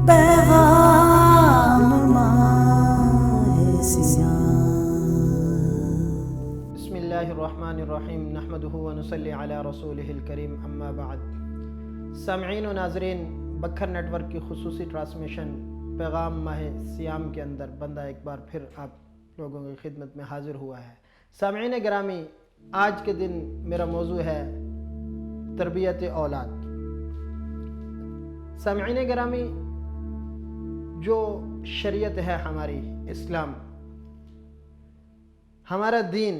پیغام ماہ سیام۔ بسم اللہ الرحمن الرحیم، نحمدہ ونصلی علی رسولہ الکریم، اما بعد۔ سامعین و ناظرین، بکھر نیٹ ورک کی خصوصی ٹرانسمیشن پیغام ماہ سیام کے اندر بندہ ایک بار پھر آپ لوگوں کی خدمت میں حاضر ہوا ہے۔ سامعین گرامی، آج کے دن میرا موضوع ہے تربیت اولاد۔ سامعین گرامی، جو شریعت ہے ہماری اسلام، ہمارا دین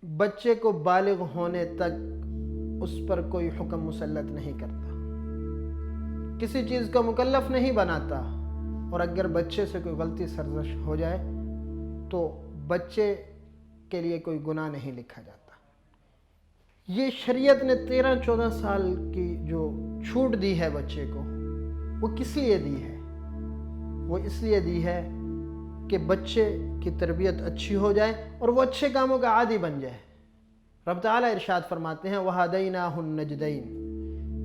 بچے کو بالغ ہونے تک اس پر کوئی حکم مسلط نہیں کرتا، کسی چیز کا مکلف نہیں بناتا، اور اگر بچے سے کوئی غلطی سرزش ہو جائے تو بچے کے لیے کوئی گناہ نہیں لکھا جاتا۔ یہ شریعت نے 13-14 سال کی جو چھوٹ دی ہے بچے کو، وہ کس لیے دی ہے؟ وہ اس لیے دی ہے کہ بچے کی تربیت اچھی ہو جائے اور وہ اچھے کاموں کا عادی بن جائے۔ رب تعالیٰ ارشاد فرماتے ہیں وَهَدَيْنَاهُ النَّجْدَيْنِ،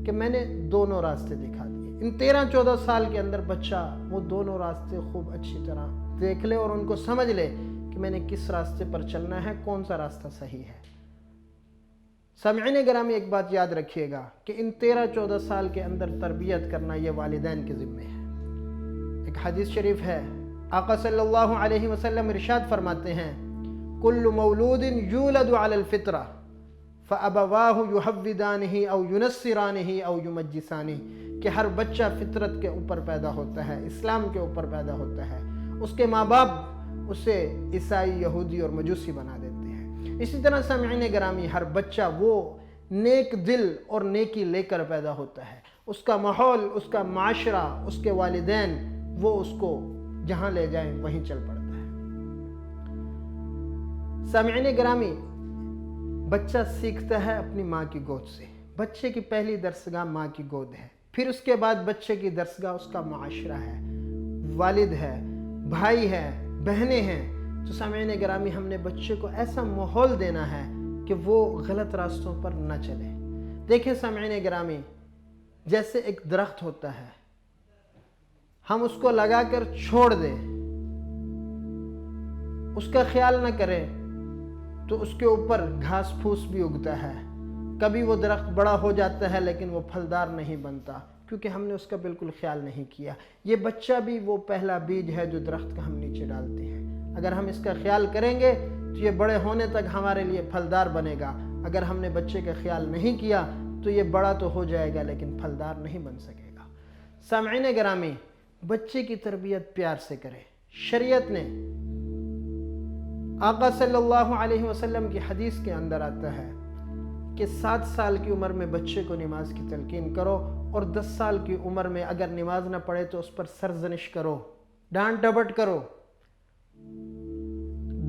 کہ میں نے دونوں راستے دکھا دیے۔ ان 13-14 سال کے اندر بچہ وہ دونوں راستے خوب اچھی طرح دیکھ لے اور ان کو سمجھ لے کہ میں نے کس راستے پر چلنا ہے، کون سا راستہ صحیح ہے۔ سامعین گرامی، ایک بات یاد رکھیے گا کہ ان 13-14 سال کے اندر تربیت کرنا یہ والدین کے ذمہ ہے۔ ایک حدیث شریف ہے، آقا صلی اللہ علیہ وسلم ارشاد فرماتے ہیں کل مولود یولد علی الفطرہ فابواہ یحودانہ او ینصرانہ او یمجسانہ، کہ ہر بچہ فطرت کے اوپر پیدا ہوتا ہے، اسلام کے اوپر پیدا ہوتا ہے، اس کے ماں باپ اسے عیسائی، یہودی اور مجوسی بنا دیتے ہیں۔ اسی طرح سامعین گرامی، ہر بچہ وہ نیک دل اور نیکی لے کر پیدا ہوتا ہے، اس کا ماحول، اس کا معاشرہ، اس کے والدین، وہ اس کو جہاں لے جائیں وہیں چل پڑتا ہے۔ سامعین گرامی، بچہ سیکھتا ہے اپنی ماں کی گود سے۔ بچے کی پہلی درسگاہ ماں کی گود ہے، پھر اس کے بعد بچے کی درسگاہ اس کا معاشرہ ہے، والد ہے، بھائی ہے، بہنیں ہیں۔ تو سامعین گرامی، ہم نے بچے کو ایسا ماحول دینا ہے کہ وہ غلط راستوں پر نہ چلے۔ دیکھیں سامعین گرامی، جیسے ایک درخت ہوتا ہے، ہم اس کو لگا کر چھوڑ دیں، اس کا خیال نہ کریں تو اس کے اوپر گھاس پھوس بھی اگتا ہے، کبھی وہ درخت بڑا ہو جاتا ہے لیکن وہ پھلدار نہیں بنتا، کیونکہ ہم نے اس کا بالکل خیال نہیں کیا۔ یہ بچہ بھی وہ پہلا بیج ہے جو درخت کا ہم نیچے ڈالتے ہیں۔ اگر ہم اس کا خیال کریں گے تو یہ بڑے ہونے تک ہمارے لیے پھلدار بنے گا۔ اگر ہم نے بچے کا خیال نہیں کیا تو یہ بڑا تو ہو جائے گا لیکن پھلدار نہیں بن سکے گا۔ سامعین گرامی، بچے کی تربیت پیار سے کرے۔ شریعت نے، آقا صلی اللہ علیہ وسلم کی حدیث کے اندر آتا ہے کہ 7 سال کی عمر میں بچے کو نماز کی تلقین کرو، اور 10 سال کی عمر میں اگر نماز نہ پڑھے تو اس پر سرزنش کرو، ڈانٹ ڈپٹ کرو۔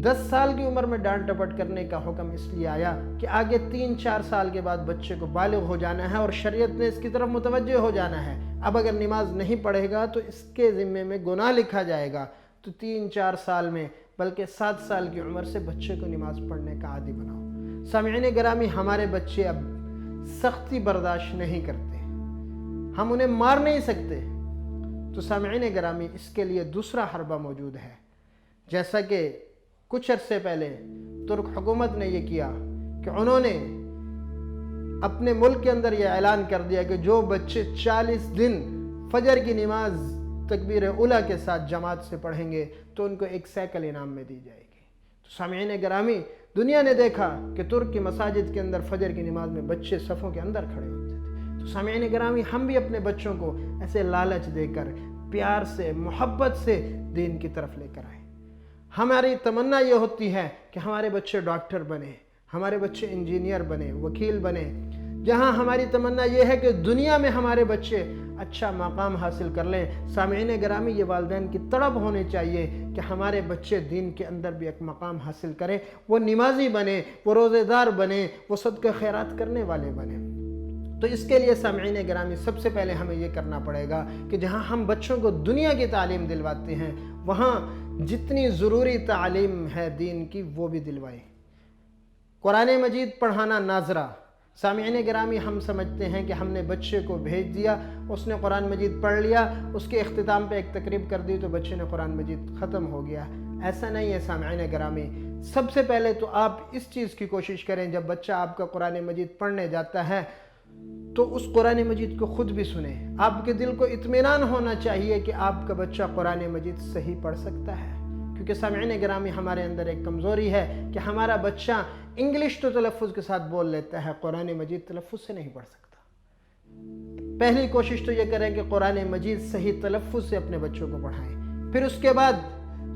10 سال کی عمر میں ڈانٹ ڈپٹ کرنے کا حکم اس لیے آیا کہ آگے 3-4 سال کے بعد بچے کو بالغ ہو جانا ہے اور شریعت نے اس کی طرف متوجہ ہو جانا ہے۔ اب اگر نماز نہیں پڑھے گا تو اس کے ذمے میں گناہ لکھا جائے گا۔ تو 3-4 سال میں، بلکہ 7 سال کی عمر سے بچے کو نماز پڑھنے کا عادی بناؤ۔ سامعین گرامی، ہمارے بچے اب سختی برداشت نہیں کرتے، ہم انہیں مار نہیں سکتے۔ تو سامعین گرامی، اس کے لیے دوسرا حربہ موجود ہے۔ جیسا کہ کچھ عرصے پہلے ترک حکومت نے یہ کیا کہ انہوں نے اپنے ملک کے اندر یہ اعلان کر دیا کہ جو بچے 40 دن فجر کی نماز تکبیر اولیٰ کے ساتھ جماعت سے پڑھیں گے تو ان کو ایک سائیکل انعام میں دی جائے گی۔ تو سامعین گرامی، دنیا نے دیکھا کہ ترک کی مساجد کے اندر فجر کی نماز میں بچے صفوں کے اندر کھڑے ہوتے تھے۔ تو سامعین گرامی، ہم بھی اپنے بچوں کو ایسے لالچ دے کر پیار سے، محبت سے دین کی طرف لے کر آئیں۔ ہماری تمنا یہ ہوتی ہے کہ ہمارے بچے ڈاکٹر بنے، ہمارے بچے انجینئر بنے، وکیل بنے۔ جہاں ہماری تمنا یہ ہے کہ دنیا میں ہمارے بچے اچھا مقام حاصل کر لیں، سامعین گرامی، یہ والدین کی تڑپ ہونی چاہیے کہ ہمارے بچے دین کے اندر بھی ایک مقام حاصل کریں، وہ نمازی بنے، وہ روزے دار بنے، وہ صدقہ خیرات کرنے والے بنے۔ تو اس کے لیے سامعین گرامی، سب سے پہلے ہمیں یہ کرنا پڑے گا کہ جہاں ہم بچوں کو دنیا کی تعلیم دلواتے ہیں، وہاں جتنی ضروری تعلیم ہے دین کی وہ بھی دلوائیں۔ قرآن مجید پڑھانا ناظرہ، سامعین گرامی، ہم سمجھتے ہیں کہ ہم نے بچے کو بھیج دیا، اس نے قرآن مجید پڑھ لیا، اس کے اختتام پہ ایک تقریب کر دی تو بچے نے قرآن مجید ختم ہو گیا۔ ایسا نہیں ہے سامعین گرامی۔ سب سے پہلے تو آپ اس چیز کی کوشش کریں، جب بچہ آپ کا قرآن مجید پڑھنے جاتا ہے تو اس قرآن مجید کو خود بھی سنیں۔ آپ کے دل کو اطمینان ہونا چاہیے کہ آپ کا بچہ قرآن مجید صحیح پڑھ سکتا ہے، کیونکہ سامعین گرامی ہمارے اندر ایک کمزوری ہے کہ ہمارا بچہ انگلش تو تلفظ کے ساتھ بول لیتا ہے، قرآن مجید تلفظ سے نہیں پڑھ سکتا۔ پہلی کوشش تو یہ کریں کہ قرآن مجید صحیح تلفظ سے اپنے بچوں کو پڑھائیں، پھر اس کے بعد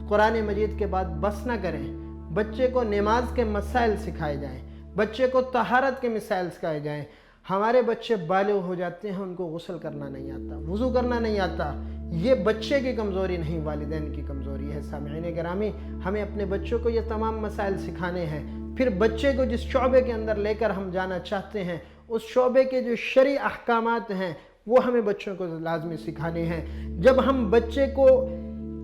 قرآن مجید کے بعد بس نہ کریں، بچے کو نماز کے مسائل سکھائے جائیں، بچے کو طہارت کے مسائل سکھائے جائیں۔ ہمارے بچے بالغ ہو جاتے ہیں، ان کو غسل کرنا نہیں آتا، وضو کرنا نہیں آتا۔ یہ بچے کی کمزوری نہیں، والدین کی کمزوری ہے۔ سامعین گرامی، ہمیں اپنے بچوں کو یہ تمام مسائل سکھانے ہیں، پھر بچے کو جس شعبے کے اندر لے کر ہم جانا چاہتے ہیں، اس شعبے کے جو شرعی احکامات ہیں وہ ہمیں بچوں کو لازمی سکھانے ہیں۔ جب ہم بچے کو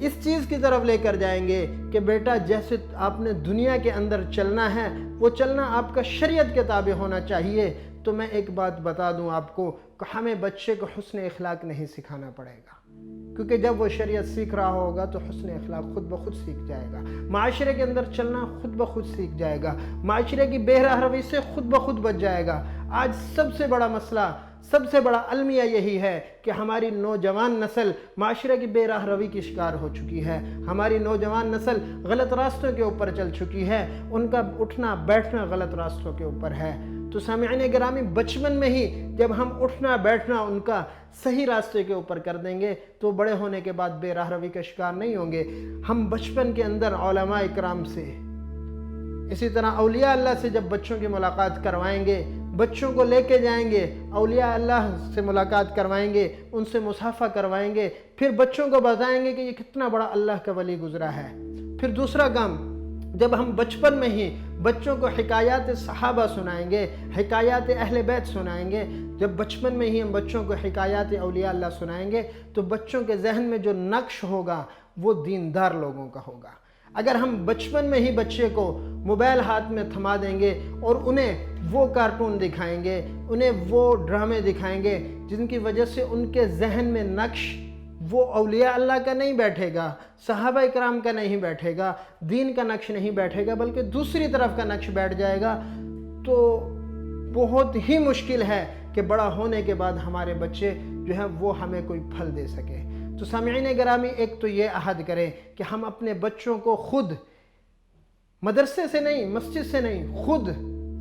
اس چیز کی طرف لے کر جائیں گے کہ بیٹا جیسے آپ نے دنیا کے اندر چلنا ہے، وہ چلنا آپ کا شریعت کے تابع ہونا چاہیے، تو میں ایک بات بتا دوں آپ کو کہ ہمیں بچے کو حسن اخلاق نہیں سکھانا پڑے گا، کیونکہ جب وہ شریعت سیکھ رہا ہوگا تو حسن اخلاق خود بخود سیکھ جائے گا، معاشرے کے اندر چلنا خود بخود سیکھ جائے گا، معاشرے کی بے راہ روی سے خود بخود بچ جائے گا۔ آج سب سے بڑا مسئلہ، سب سے بڑا المیہ یہی ہے کہ ہماری نوجوان نسل معاشرے کی بے راہ روی کی شکار ہو چکی ہے، ہماری نوجوان نسل غلط راستوں کے اوپر چل چکی ہے، ان کا اٹھنا بیٹھنا غلط راستوں کے اوپر ہے۔ تو سامعین گرامی، بچپن میں ہی جب ہم اٹھنا بیٹھنا ان کا صحیح راستے کے اوپر کر دیں گے تو بڑے ہونے کے بعد بے راہ روی کا شکار نہیں ہوں گے۔ ہم بچپن کے اندر علماء اکرام سے، اسی طرح اولیاء اللہ سے جب بچوں کی ملاقات کروائیں گے، بچوں کو لے کے جائیں گے، اولیاء اللہ سے ملاقات کروائیں گے، ان سے مصافحہ کروائیں گے، پھر بچوں کو بتائیں گے کہ یہ کتنا بڑا اللہ کا ولی گزرا ہے۔ پھر دوسرا کام، جب ہم بچپن میں ہی بچوں کو حکایات صحابہ سنائیں گے، حکایات اہل بیت سنائیں گے، جب بچپن میں ہی ہم بچوں کو حکایات اولیاء اللہ سنائیں گے تو بچوں کے ذہن میں جو نقش ہوگا وہ دیندار لوگوں کا ہوگا۔ اگر ہم بچپن میں ہی بچے کو موبائل ہاتھ میں تھما دیں گے اور انہیں وہ کارٹون دکھائیں گے، انہیں وہ ڈرامے دکھائیں گے جن کی وجہ سے ان کے ذہن میں نقش وہ اولیاء اللہ کا نہیں بیٹھے گا، صحابہ اکرام کا نہیں بیٹھے گا، دین کا نقش نہیں بیٹھے گا، بلکہ دوسری طرف کا نقش بیٹھ جائے گا، تو بہت ہی مشکل ہے کہ بڑا ہونے کے بعد ہمارے بچے جو ہیں وہ ہمیں کوئی پھل دے سکے۔ تو سامعین گرامی، ایک تو یہ عہد کریں کہ ہم اپنے بچوں کو خود مدرسے سے نہیں، مسجد سے نہیں، خود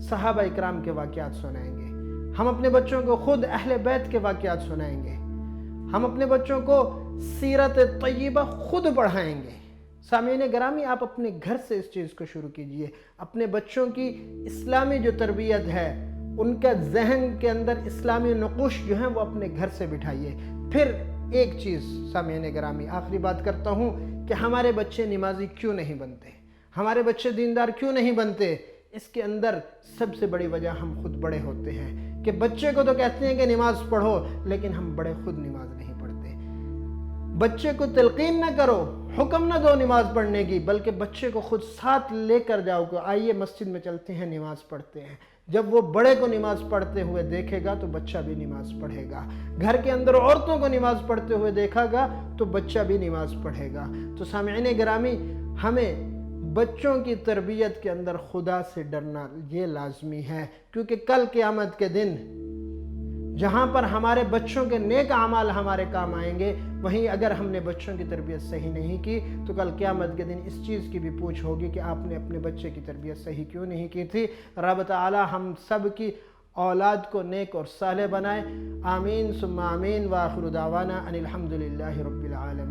صحابہ اکرام کے واقعات سنائیں گے، ہم اپنے بچوں کو خود اہل بیت کے واقعات سنائیں گے، ہم اپنے بچوں کو سیرت طیبہ خود پڑھائیں گے۔ سامعین گرامی، آپ اپنے گھر سے اس چیز کو شروع کیجئے، اپنے بچوں کی اسلامی جو تربیت ہے، ان کا ذہن کے اندر اسلامی نقوش جو ہیں وہ اپنے گھر سے بٹھائیے۔ پھر ایک چیز سامعین گرامی، آخری بات کرتا ہوں کہ ہمارے بچے نمازی کیوں نہیں بنتے، ہمارے بچے دیندار کیوں نہیں بنتے؟ اس کے اندر سب سے بڑی وجہ ہم خود بڑے ہوتے ہیں کہ بچے کو تو کہتے ہیں کہ نماز پڑھو، لیکن ہم بڑے خود نماز نہیں پڑھتے۔ بچے کو تلقین نہ کرو، حکم نہ دو نماز پڑھنے کی، بلکہ بچے کو خود ساتھ لے کر جاؤ کہ آئیے مسجد میں چلتے ہیں، نماز پڑھتے ہیں۔ جب وہ بڑے کو نماز پڑھتے ہوئے دیکھے گا تو بچہ بھی نماز پڑھے گا، گھر کے اندر عورتوں کو نماز پڑھتے ہوئے دیکھا گا تو بچہ بھی نماز پڑھے گا۔ تو سامعین گرامی، ہمیں بچوں کی تربیت کے اندر خدا سے ڈرنا یہ لازمی ہے، کیونکہ کل قیامت کے دن جہاں پر ہمارے بچوں کے نیک اعمال ہمارے کام آئیں گے، وہیں اگر ہم نے بچوں کی تربیت صحیح نہیں کی تو کل قیامت کے دن اس چیز کی بھی پوچھ ہوگی کہ آپ نے اپنے بچے کی تربیت صحیح کیوں نہیں کی تھی۔ رب تعالی ہم سب کی اولاد کو نیک اور صالح بنائے، آمین ثم آمین، وآخر دعوانا ان الحمدللہ رب العالمین۔